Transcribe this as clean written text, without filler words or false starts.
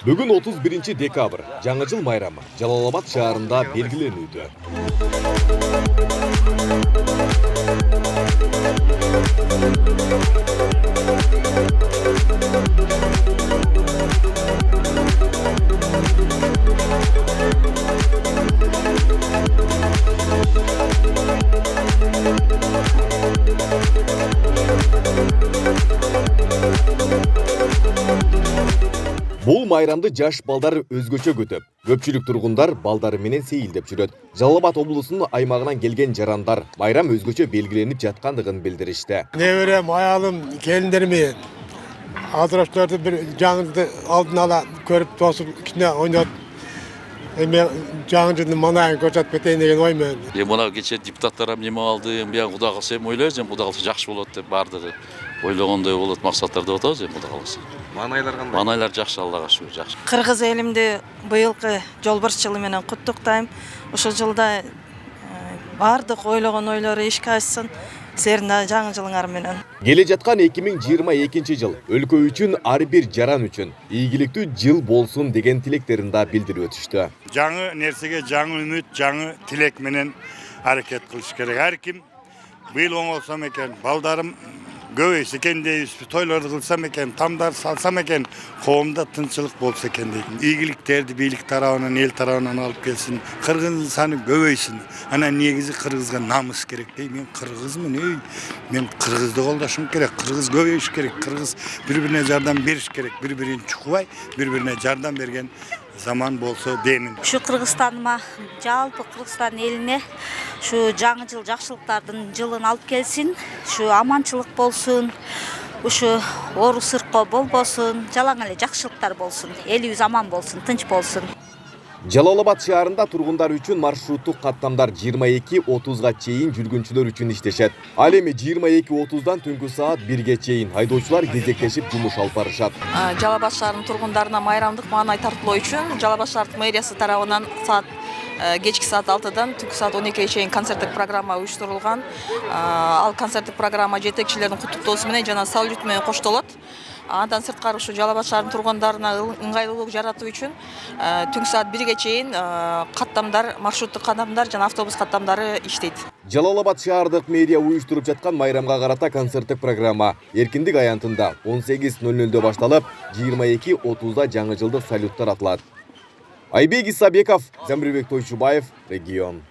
Бүгін 31 декабр, жаңы жыл майрамы Жалал-Абад шаарында белгиленүүдө. Бұл майрамды жаш балдар өзгөчө күтүп, көпчүлүк тургундар балдары менен сейилдеп жүрөт. Жалал-Абад облусунун аймагынан келген жарандар майрам өзгөчө белгиленип жаткандыгын билдиришти. Неберем, аялым, келиндерим азыраштарды бир жаңылды алдын ала көрүп тосуп кичине ойноп, эми жаңы жылдын манайын көрсөтүп кетейин деген оймен. Мына кече депутаттарым неме алды, биян Кудай калса эми ойлойбуз, Кудай калса жакшы болот деп бардыгы ойлогондой болот, максаттарды атабыз эми Кудай калса. Манайлар кандай? Манайлар жакшы, Аллага шүгүр, жакшы. Кыргыз элимди быйылкы жолбарс жылы менен куттуктайм. Ошол жылда бардык ойлогон ойлору ишке ашсын. Силердин да жаңы жылыңар менен. Келе жаткан 2022 жыл өлкө үчүн, ар бир жаран үчүн ийгиликтүү жыл болсун деген тилектерин да билдирип өтүштү. Жаңы нерсеге жаңы үмүт, жаңы тилек менен аракет кылыш керек. Ар ким быйыл оңолсом экен, балдарым көбөйсө экен дейбиз, тойлорду кылсам экен, тамдар салсам экен, коомдо тынччылык болсо экен дейм. Ийгиликтерди бийлик тарабынан, эл тарабынан алып келсин, кыргыздын саны көбөйсүн. Анан негизи кыргызга намыс керек дейм. Мен кыргызмын, мен кыргызды колдошум керек, кыргыз көбөйүш керек, кыргыз бири-бирине жардам бериш керек, бири-бирин чукубай, бири-бирине жардам берген zaman bolsa деймин. Şu Kırgızstanıma, жалпы Kırgızstan eline şu жаңы жыл жакшылыктардын жылын алып келсин, şu аманчылык болсун, şu ору сыркоо болбосун, жалаң эле жакшылыктар болсун, элибиз аман болсун, тынч болсун. Жалал-Абад шаарында тургундар үчүн маршруттук каттамдар 22:30га чейин жүргүнчүлөр үчүн иштешет. Ал эми 22:30дан түнкү саат 1ге чейин айдоочулар кезектешип жумуш алып барышат. Жалал-Абад шаарынын тургундарына майрамдык маанай тартуулоо үчүн Жалал-Абад шаардык мэриясы тарабынан кечки саат 6-дан түнкү саат 12ге чейин концерттик программа уюштурулган. Ал концерттик программа жетекчилердин куттуктоосу менен жана салют менен коштолот. Андан сырткары ушу Жалал-Абад шаарынын тургундарына ыңгайлуулук жаратуу үчүн түнкү саат 1ге чейин каттамдар, маршруттук каттамдар жана автобус каттамдары иштейт. Жалал-Абад шаардык мэрия уюштуруп жаткан майрамга карата концерттик программа эркиндик аянтында 18:00 башталып, 22:30да жаңы жылдык салюттар атылат. Айбек Исабеков, Замирбек Тойчубаев, Регион.